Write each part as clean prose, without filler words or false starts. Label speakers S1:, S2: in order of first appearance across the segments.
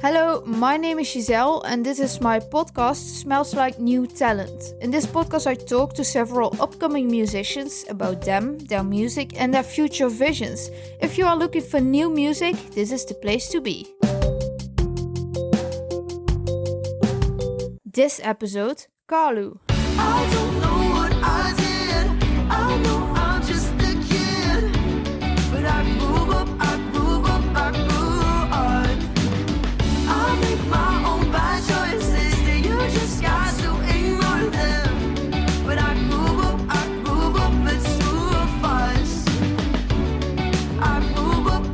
S1: Hello, my name is Ghiselle and this is my podcast Smells Like New Talent. In this podcast I talk to several upcoming musicians about them, their music and their future visions. If you are looking for new music, this is the place to be. This episode, KARLOU.
S2: I don't know what I did. I know I'm just a kid. But I grew up. I make my own bad choices. That you just got to ignore them. But I grew up, it's two of us. I grew up,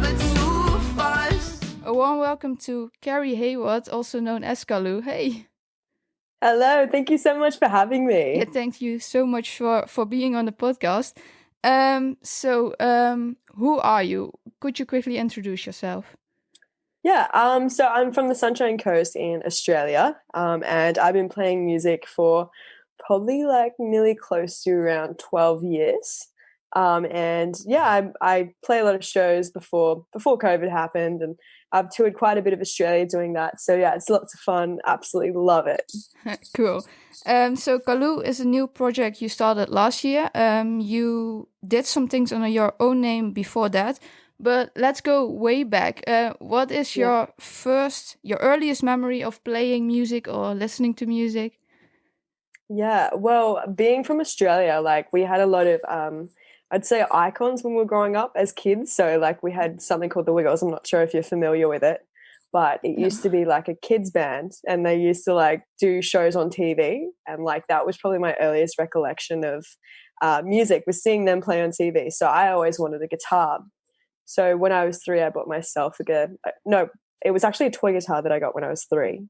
S2: it's two of us.
S1: A warm welcome to Karrie Hayward, also known as KARLOU. Hey!
S3: Hello, thank you so much for having me.
S1: Yeah, thank you so much for being on the podcast. Who are you? Could you quickly introduce yourself?
S3: Yeah, so I'm from the Sunshine Coast in Australia, and I've been playing music for probably like nearly close to around 12 years. I play a lot of shows before COVID happened, and I've toured quite a bit of Australia doing that. So yeah, it's lots of fun. Absolutely love it.
S1: Cool. So KARLOU is a new project you started last year. You did some things under your own name before that, but let's go way back. What is your earliest memory of playing music or listening to music?
S3: Yeah, well, being from Australia, like we had a lot of I'd say icons when we were growing up as kids. So like we had something called the Wiggles. I'm not sure if you're familiar with it, but it used to be like a kids band and they used to like do shows on TV. And like that was probably my earliest recollection of music, was seeing them play on TV. So I always wanted a guitar. So when I was 3, I bought myself it was actually a toy guitar that I got when I was 3.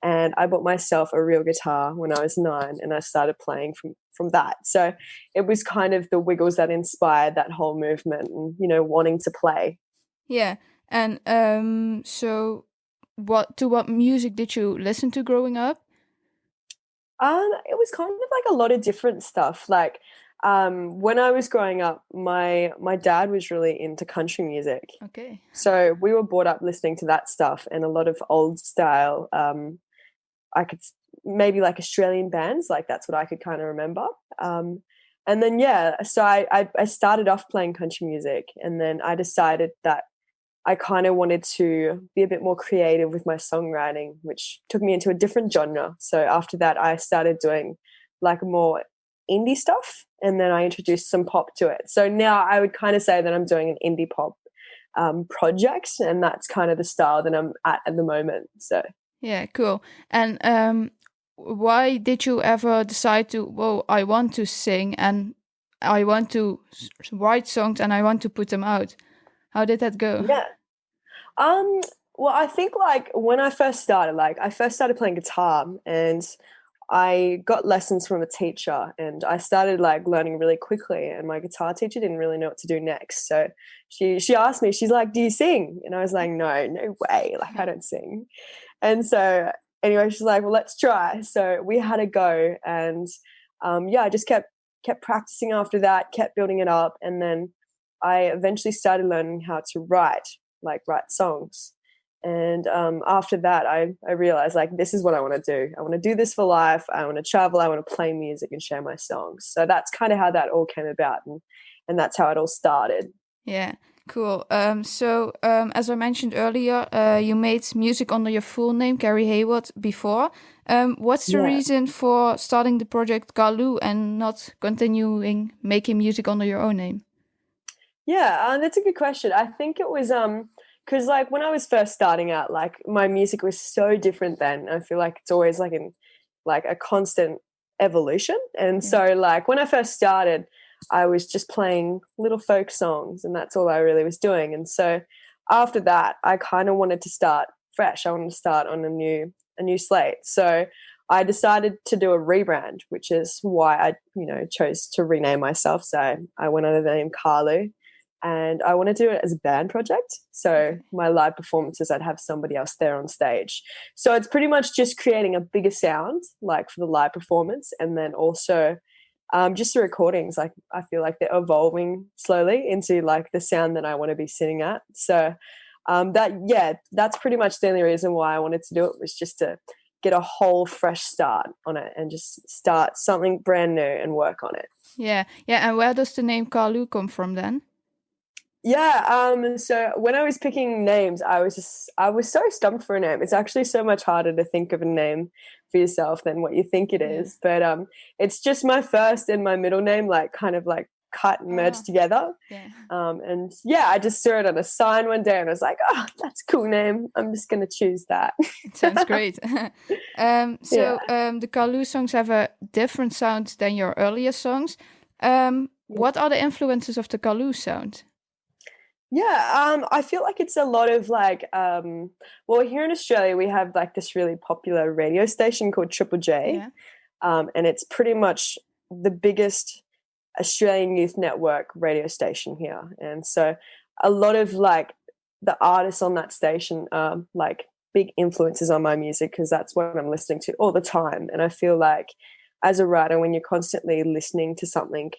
S3: And I bought myself a real guitar when I was 9 and I started playing from that. So it was kind of the Wiggles that inspired that whole movement and, wanting to play.
S1: Yeah. And so what music did you listen to growing up?
S3: It was kind of like a lot of different stuff. Like when I was growing up, my dad was really into country music.
S1: Okay.
S3: So we were brought up listening to that stuff and a lot of old style I could maybe like Australian bands, like that's what I could kind of remember. And then, so I started off playing country music and then I decided that I kind of wanted to be a bit more creative with my songwriting, which took me into a different genre. So after that, I started doing like more indie stuff and then I introduced some pop to it. So now I would kind of say that I'm doing an indie pop project and that's kind of the style that I'm at the moment. So
S1: yeah, cool. And why did you ever decide I want to sing and I want to write songs and I want to put them out? How did that go?
S3: Yeah. Well, I think like when I first started playing guitar and I got lessons from a teacher and I started like learning really quickly and my guitar teacher didn't really know what to do next. So she asked me, she's like, "Do you sing?" And I was like, no way. Like I don't sing. And so anyway, she's like, "Well, let's try." So we had a go and I just kept practicing after that, kept building it up. And then I eventually started learning how to write songs. And after that, I realized like, this is what I want to do. I want to do this for life. I want to travel. I want to play music and share my songs. So that's kind of how that all came about. And that's how it all started.
S1: Yeah, cool. As I mentioned earlier, you made music under your full name, Karrie Hayward, before. What's the reason for starting the project KARLOU and not continuing making music under your own name?
S3: Yeah, that's a good question. I think it was because like when I was first starting out, like my music was so different then. I feel like it's always like in like a constant evolution. And so like when I first started, I was just playing little folk songs and that's all I really was doing. And so after that, I kind of wanted to start fresh. I wanted to start on a new slate. So I decided to do a rebrand, which is why I, chose to rename myself. So I went under the name KARLOU. And I wanted to do it as a band project. So my live performances, I'd have somebody else there on stage. So it's pretty much just creating a bigger sound, like for the live performance. And then also just the recordings, like I feel like they're evolving slowly into like the sound that I want to be sitting at. So that's pretty much the only reason why I wanted to do it, was just to get a whole fresh start on it and just start something brand new and work on it.
S1: Yeah. And where does the name KARLOU come from then?
S3: Yeah, so when I was picking names, I was so stumped for a name. It's actually so much harder to think of a name for yourself than what you think it is. But it's just my first and my middle name, like kind of like cut and merged together.
S1: Yeah.
S3: And I just saw it on a sign one day and I was like, oh, that's a cool name. I'm just gonna choose that.
S1: It sounds great. The KARLOU songs have a different sound than your earlier songs. What are the influences of the KARLOU sound?
S3: Yeah, I feel like it's a lot of like, well, here in Australia, we have like this really popular radio station called Triple J.
S1: Yeah.
S3: And it's pretty much the biggest Australian youth network radio station here. And so a lot of like the artists on that station are like big influences on my music, because that's what I'm listening to all the time. And I feel like as a writer, when you're constantly listening to something,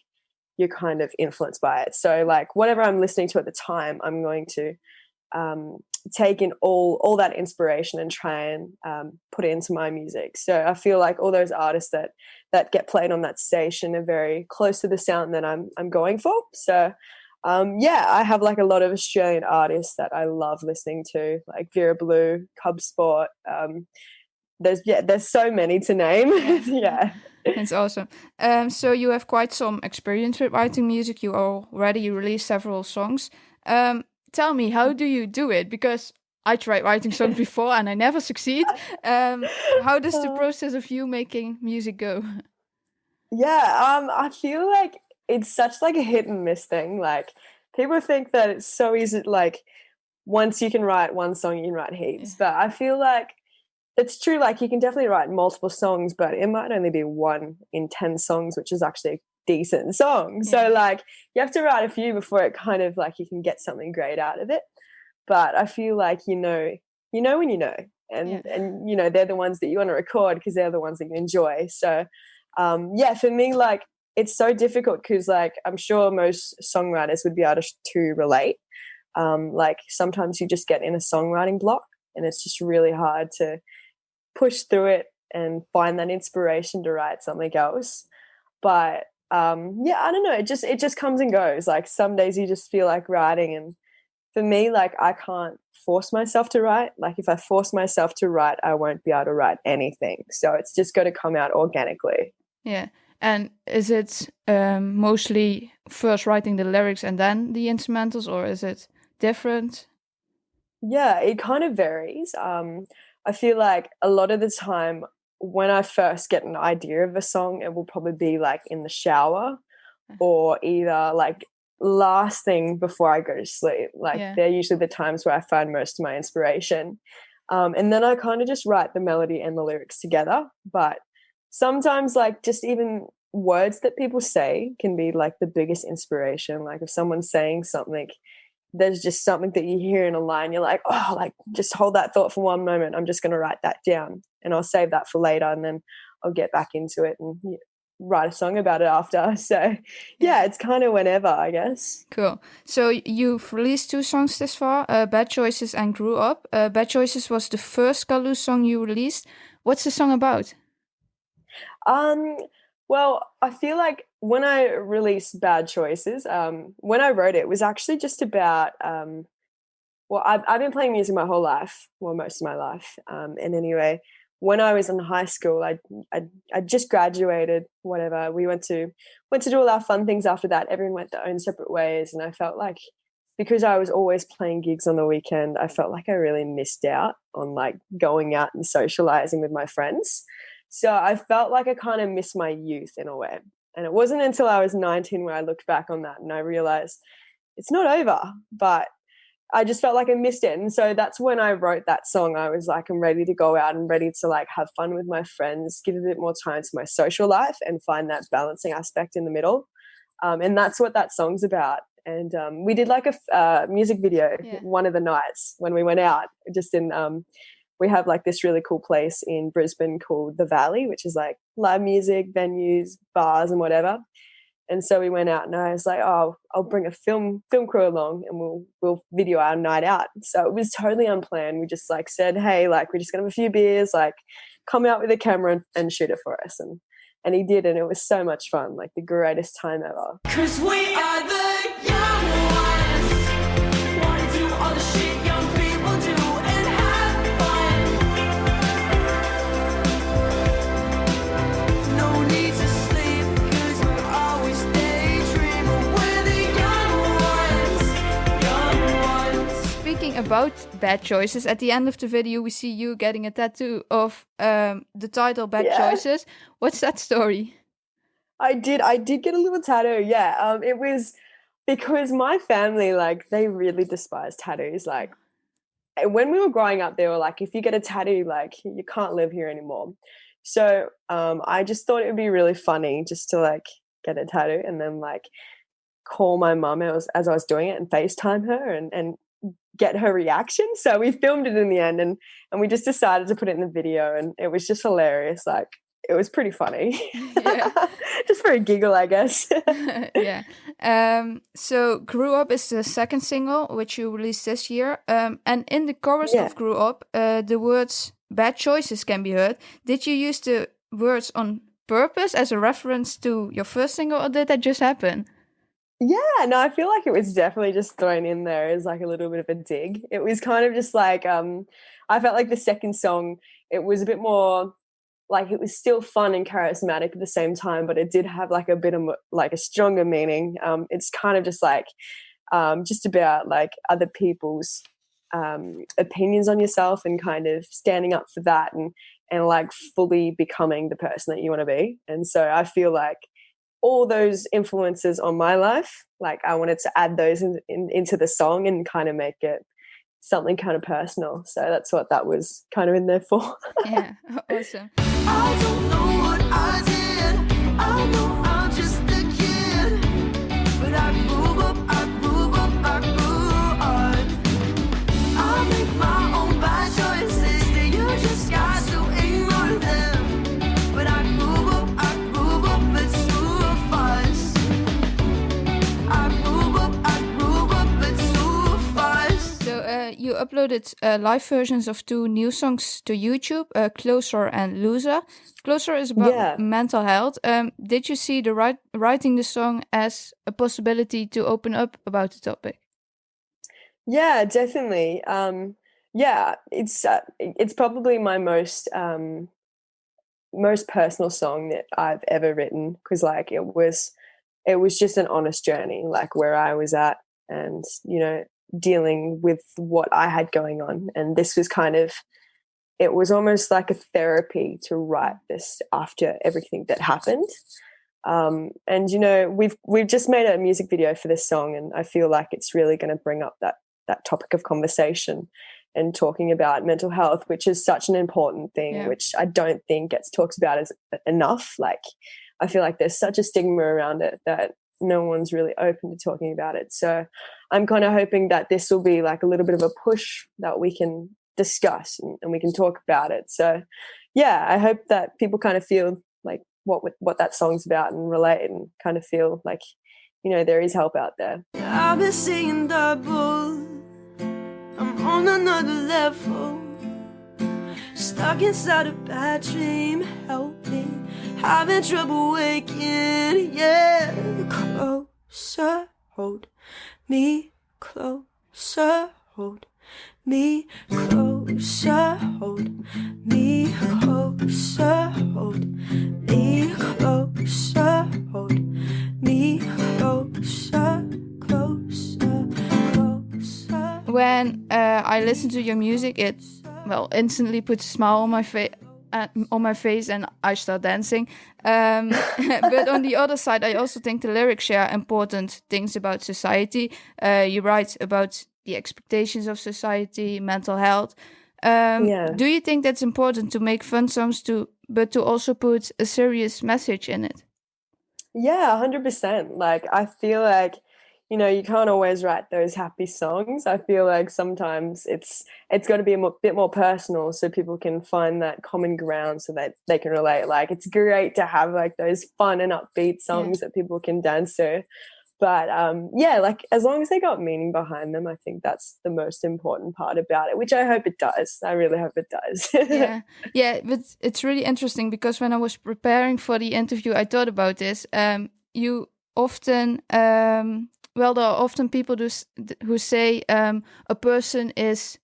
S3: you're kind of influenced by it. So like whatever I'm listening to at the time, I'm going to take in all that inspiration and try and put it into my music. So I feel like all those artists that get played on that station are very close to the sound that I'm going for. So I have like a lot of Australian artists that I love listening to, like Vera Blue, Cub Sport. There's so many to name. Yeah.
S1: That's awesome. So you have quite some experience with writing music. You already released several songs. Tell me, how do you do it? Because I tried writing songs before and I never succeed. How does the process of you making music go?
S3: Yeah, I feel like it's such like a hit and miss thing. Like people think that it's so easy, like once you can write one song, you can write heaps. But I feel like it's true, like you can definitely write multiple songs, but it might only be 1 in 10 songs, which is actually a decent song. Yeah. So like you have to write a few before it kind of like you can get something great out of it. But I feel like you know when you know. And you know, they're the ones that you want to record because they're the ones that you enjoy. So for me, like it's so difficult because like I'm sure most songwriters would be able to relate. Like sometimes you just get in a songwriting block and it's just really hard to push through it and find that inspiration to write something else. But I don't know, it just comes and goes. Like some days you just feel like writing, and for me, like I can't force myself to write. Like if I force myself to write, I won't be able to write anything. So it's just got to come out organically.
S1: Yeah. And is it mostly first writing the lyrics and then the instrumentals, or is it different?
S3: Yeah, it kind of varies. I feel like a lot of the time when I first get an idea of a song, it will probably be like in the shower or either like last thing before I go to sleep. Like they're usually the times where I find most of my inspiration. And then I kind of just write the melody and the lyrics together. But sometimes like just even words that people say can be like the biggest inspiration. Like if someone's saying something, there's just something that you hear in a line, you're like, oh, like just hold that thought for one moment. I'm just going to write that down and I'll save that for later, and then I'll get back into it and write a song about it after. So it's kind of whenever, I guess.
S1: Cool. So you've released 2 songs this far, Bad Choices and Grew Up. Bad Choices was the first KARLOU song you released. What's the song about?
S3: Well, I feel like when I released Bad Choices, when I wrote it, it was actually just about, I've been playing music my whole life, well, most of my life. And anyway, when I was in high school, I just graduated, whatever. We went to do all our fun things after that. Everyone went their own separate ways. And I felt like because I was always playing gigs on the weekend, I felt like I really missed out on like going out and socializing with my friends. So I felt like I kind of missed my youth in a way. And it wasn't until I was 19 where I looked back on that and I realized it's not over, but I just felt like I missed it. And so that's when I wrote that song. I was like, I'm ready to go out and ready to like have fun with my friends, give a bit more time to my social life and find that balancing aspect in the middle. And that's what that song's about. And we did like a music video one of the nights when we went out, just in we have like this really cool place in Brisbane called The Valley, which is like live music, venues, bars and whatever. And so we went out, and I was like, "Oh, I'll bring a film crew along, and we'll video our night out." So it was totally unplanned. We just like said, "Hey, like we're just gonna have a few beers, like come out with a camera and shoot it for us." And he did, and it was so much fun, like the greatest time ever.
S2: 'Cause we are the young ones. Wanna do all the shit young people do and have fun. No need to sleep, 'cause we're always daydreaming. We're the young ones. Young ones.
S1: Speaking about bad choices, at the end of the video, we see you getting a tattoo of the title "Bad
S3: Yeah.
S1: Choices." What's that story?
S3: I did get a little tattoo. Yeah. It was because my family, like, they really despise tattoos. Like, when we were growing up, they were like, if you get a tattoo, like, you can't live here anymore. So I just thought it would be really funny just to like get a tattoo and then like call my mum as I was doing it and FaceTime her and get her reaction. So we filmed it in the end, and we just decided to put it in the video, and it was just hilarious. Like, it was pretty funny.
S1: Yeah.
S3: Just for a giggle, I guess.
S1: Yeah. So "Grew Up" is the second single, which you released this year. And in the chorus
S3: Yeah.
S1: of "Grew Up," the words "bad choices" can be heard. Did you use the words on purpose as a reference to your first single, or did that just happen?
S3: Yeah, no, I feel like it was definitely just thrown in there as like a little bit of a dig. It was kind of just like I felt like the second song, it was a bit more like, it was still fun and charismatic at the same time, but it did have like a bit of like a stronger meaning. It's kind of just like just about like other people's opinions on yourself and kind of standing up for that and like fully becoming the person that you want to be. And so I feel like all those influences on my life, like I wanted to add those into the song and kind of make it something kind of personal. So that's what that was kind of in there for.
S1: Yeah, awesome.
S2: I don't know what I did. I know I'm just a kid. But I grew up, I grew up, I grew up. I make my own bad choices. Then you just got to ignore them. But I grew up, but two of us. I grew up, but two of us.
S1: So you uploaded live versions of 2 new songs to YouTube, "Closer" and "Loser." "Closer" is about
S3: Yeah.
S1: mental health. Did you see the writing the song as a possibility to open up about the topic?
S3: Yeah, definitely. Yeah, it's probably my most personal song that I've ever written, because like it was just an honest journey, like where I was at, and dealing with what I had going on. And this was kind of, it was almost like a therapy to write this after everything that happened. And we've just made a music video for this song, and I feel like it's really going to bring up that topic of conversation and talking about mental health, which is such an important thing,
S1: Yeah.
S3: which I don't think gets talked about as enough. Like, I feel like there's such a stigma around it that no one's really open to talking about it. So I'm kind of hoping that this will be like a little bit of a push that we can discuss and we can talk about it. So yeah, I hope that people kind of feel like what that song's about and relate and kind of feel like, there is help out there.
S2: I've been seeing double. I'm on another level. Stuck inside a bad dream. Help me. Having trouble waking. Yeah. Closer. Hold me closer. Hold me closer. Hold me closer. Hold me closer. Hold me closer. Closer. Closer.
S1: When I listen to your music, it instantly puts a smile on my face and I start dancing. But on the other side, I also think the lyrics share important things about society. You write about the expectations of society, mental health.
S3: Yeah.
S1: Do you think that's important to make fun songs but to also put a serious message in it?
S3: Yeah, 100%. Like, I feel like, you know, you can't always write those happy songs. I feel like sometimes it's got to be a bit more personal so people can find that common ground so that they can relate. Like it's great to have like those fun and upbeat songs that people can dance to. But yeah, like as long as they got meaning behind them, I think that's the most important part about it, which I hope it does. I really hope it does.
S1: Yeah, but it's really interesting because when I was preparing for the interview, I thought about this. You often, well, there are often people who say a person is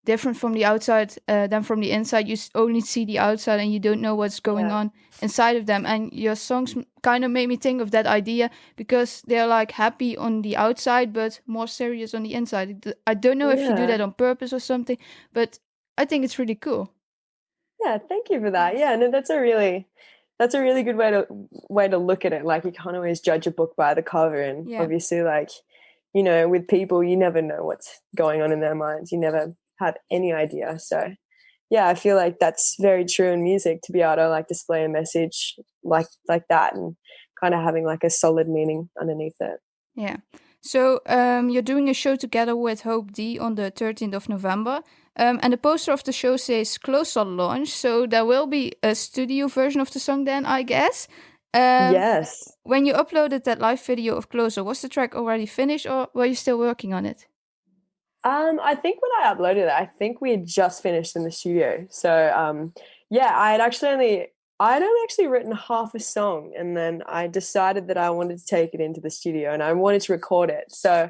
S1: different from the outside than from the inside. You only see the outside and you don't know what's going on inside of them. And your songs kind of made me think of that idea because they're like happy on the outside but more serious on the inside. I don't know if you do that on purpose or something, but I think it's really cool.
S3: Yeah, thank you for that. Yeah, no, that's a really good way to look at it. Like you can't always judge a book by the cover, and obviously, like, you know, with people, you never know what's going on in their minds. You never have any idea. So, yeah, I feel like that's very true in music to be able to like display a message like that and kind of having like a solid meaning underneath it.
S1: Yeah. So you're doing a show together with Hope D on the 13th of November. And the poster of the show says Closer launch. So there will be a studio version of the song then, I guess.
S3: Yes.
S1: When you uploaded that live video of Closer, was the track already finished or were you still working on it?
S3: I think when I uploaded it, I think we had just finished in the studio. So yeah, I had only actually written half a song, and then I decided that I wanted to take it into the studio and I wanted to record it. So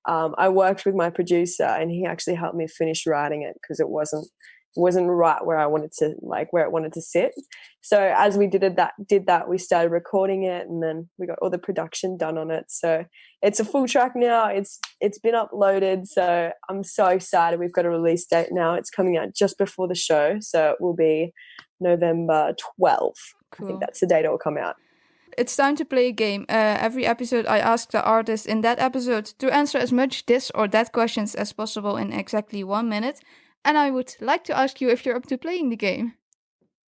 S3: I worked with my producer and he actually helped me finish writing it because it wasn't right where I wanted to, like where it wanted to sit. So as we did that, we started recording it and then we got all the production done on it. So it's a full track now. It's been uploaded. So I'm so excited. We've got a release date now. It's coming out just before the show. So it will be November 12th. Cool. I think that's the date it will come out.
S1: It's time to play a game. Every episode I ask the artist in that episode to answer as much this or that questions as possible in exactly 1 minute. And I would like to ask you if you're up to playing the game.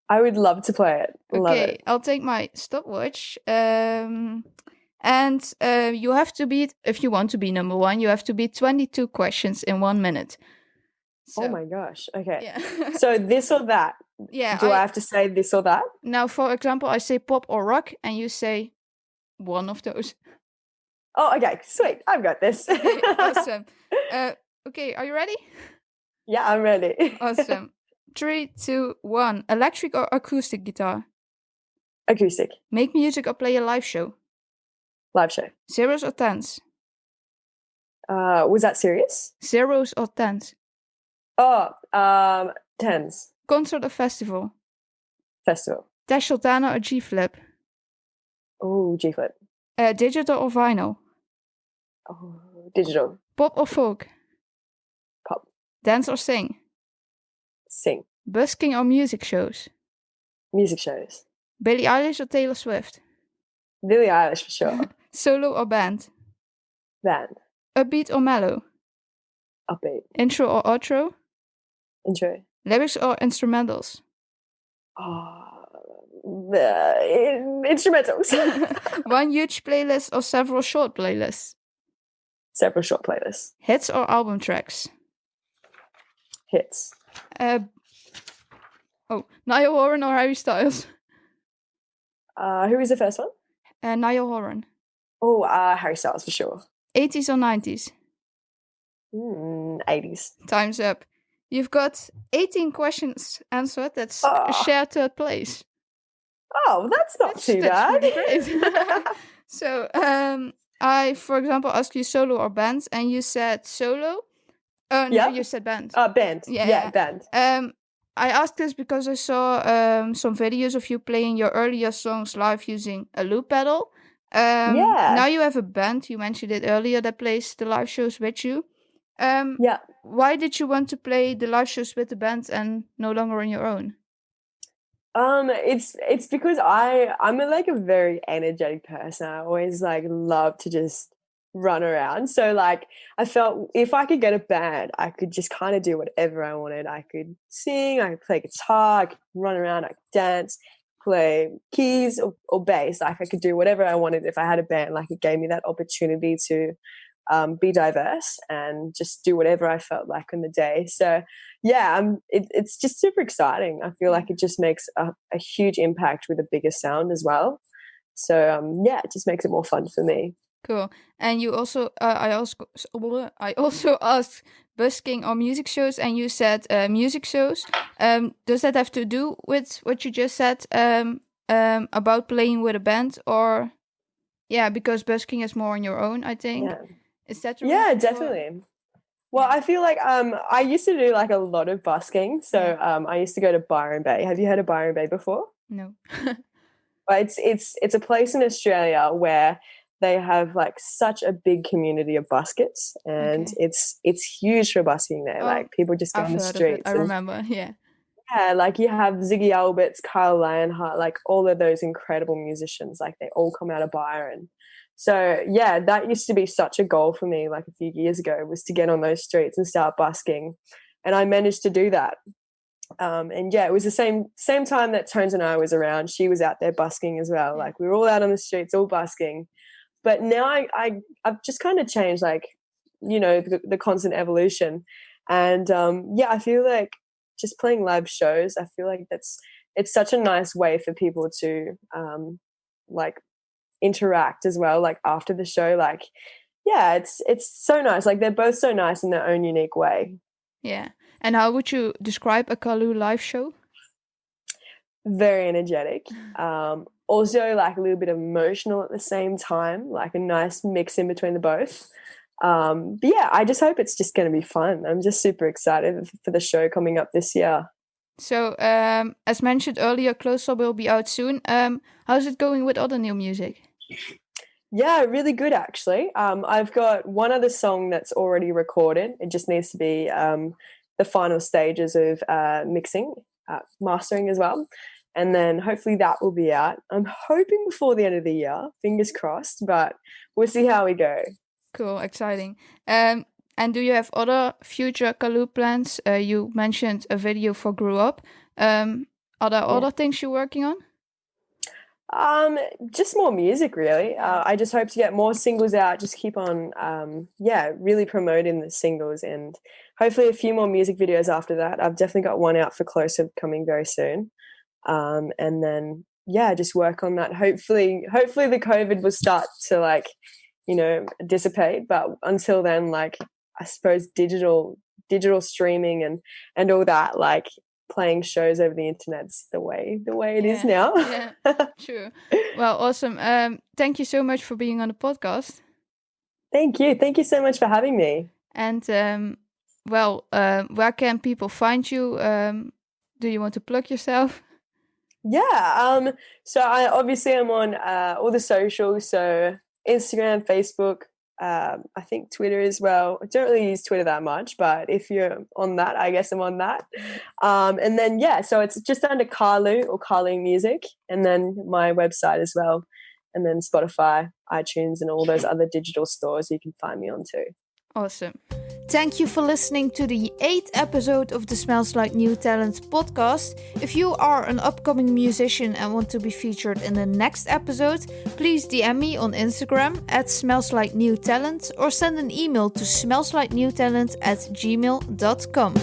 S3: I would love to play it. Love it.
S1: I'll take my stopwatch. And you have to beat, if you want to be number one, you have to beat 22 questions in 1 minute. So,
S3: oh my gosh. Okay.
S1: Yeah.
S3: So this or that?
S1: Yeah.
S3: Do I have to say this or that?
S1: Now, for example, I say pop or rock, and you say one of those.
S3: Oh, okay. Sweet. I've got this.
S1: Okay, awesome. Okay, are you ready?
S3: Yeah, I'm ready.
S1: Awesome. 3, 2, 1. Electric or acoustic guitar?
S3: Acoustic.
S1: Make music or play a live show?
S3: Live show.
S1: Zeros or tens?
S3: Was that serious?
S1: Zeros or tens?
S3: Oh, tens.
S1: Concert or festival?
S3: Festival.
S1: Dash Sultana or G Flip?
S3: Oh, G Flip.
S1: Digital or vinyl?
S3: Oh, digital.
S1: Pop or folk?
S3: Pop.
S1: Dance or sing?
S3: Sing.
S1: Busking or music shows?
S3: Music shows.
S1: Billie Eilish or Taylor Swift?
S3: Billie Eilish for sure.
S1: Solo or band?
S3: Band.
S1: Upbeat or mellow?
S3: Upbeat.
S1: Intro or outro?
S3: Intro.
S1: Lyrics or instrumentals?
S3: Instrumentals.
S1: One huge playlist or several short playlists?
S3: Several short playlists.
S1: Hits or album tracks?
S3: Hits.
S1: Niall Horan or Harry Styles?
S3: Who is the first one?
S1: Niall Horan.
S3: Oh, Harry Styles for sure.
S1: 80s or 90s?
S3: 80s.
S1: Time's up. You've got 18 questions answered. That's a shared third place.
S3: Oh, that's not too bad.
S1: Really great. So, I, for example, asked you solo or band, and you said solo. No, you said band.
S3: Band. Yeah, band.
S1: I asked this because I saw some videos of you playing your earlier songs live using a loop pedal. Now you have a band, you mentioned it earlier, that plays the live shows with you. Why did you want to play the live shows with the band and no longer on your own?
S3: It's because I'm a very energetic person. I always love to just run around. So I felt if I could get a band, I could just kind of do whatever I wanted. I could sing, I could play guitar, I could run around, I could dance, play keys or bass. I could do whatever I wanted if I had a band. It gave me that opportunity to be diverse and just do whatever I felt like on the day. So yeah, it's just super exciting. I feel like it just makes a huge impact with a bigger sound as well. So yeah, it just makes it more fun for me.
S1: Cool. And you also, I also asked busking or music shows, and you said music shows. Does that have to do with what you just said about playing with a band, or yeah, because busking is more on your own, I think.
S3: Yeah.
S1: Is that the
S3: Yeah,
S1: reason, or-
S3: definitely. Well, I feel like I used to do like a lot of busking. So I used to go to Byron Bay. Have you heard of Byron Bay before?
S1: No.
S3: But it's a place in Australia where they have like such a big community of buskets, and
S1: Okay.
S3: it's huge for busking there.
S1: Oh,
S3: Like people just go
S1: I've
S3: on the
S1: heard of it.
S3: streets.
S1: I
S3: and-
S1: remember. Yeah.
S3: Yeah, like you have Ziggy Alberts, Carl Lionheart, like all of those incredible musicians. Like they all come out of Byron. So yeah, that used to be such a goal for me. Like a few years ago, was to get on those streets and start busking, and I managed to do that. And yeah, it was the same time that Tones and I was around. She was out there busking as well.
S1: Yeah.
S3: Like we were all out on the streets, all busking. But now I've just kind of changed, like, you know, the constant evolution. And yeah, I feel like just playing live shows, I feel like it's such a nice way for people to like interact as well, like after the show. Like, yeah, it's so nice. Like they're both so nice in their own unique way.
S1: Yeah. And how would you describe a KARLOU live show?
S3: Very energetic. Also like a little bit emotional at the same time, like a nice mix in between the both. But yeah, I just hope it's just going to be fun. I'm just super excited for the show coming up this year.
S1: So, as mentioned earlier, Closer will be out soon. How's it going with other new music?
S3: Yeah, really good actually. I've got one other song that's already recorded. It just needs to be the final stages of mixing, mastering as well. And then hopefully that will be out. I'm hoping before the end of the year, fingers crossed, but we'll see how we go.
S1: Cool, exciting. And do you have other future KARLOU plans? You mentioned a video for Grew Up. Are there other things you're working on?
S3: Just more music really. I just hope to get more singles out, just keep on really promoting the singles, and hopefully a few more music videos after that. I've definitely got one out for Closer coming very soon. And then just work on that. Hopefully the COVID will start to like, you know, dissipate, but until then, like I suppose digital streaming and all that, like playing shows over the internet's the way it is now.
S1: Yeah, true. Well, awesome. Thank you so much for being on the podcast.
S3: Thank you so much for having me.
S1: And where can people find you? Do you want to plug yourself?
S3: Yeah, so I obviously am on all the socials, so Instagram, Facebook, I think Twitter as well. I don't really use Twitter that much, but if you're on that, I guess I'm on that. And then so it's just under KARLOU or KARLOU Music, and then my website as well, and then Spotify, iTunes, and all those other digital stores you can find me on too.
S1: Awesome. Thank you for listening to the 8th episode of the Smells Like New Talent podcast. If you are an upcoming musician and want to be featured in the next episode, please DM me on Instagram at smellslikenewtalent or send an email to smellslikenewtalent@gmail.com.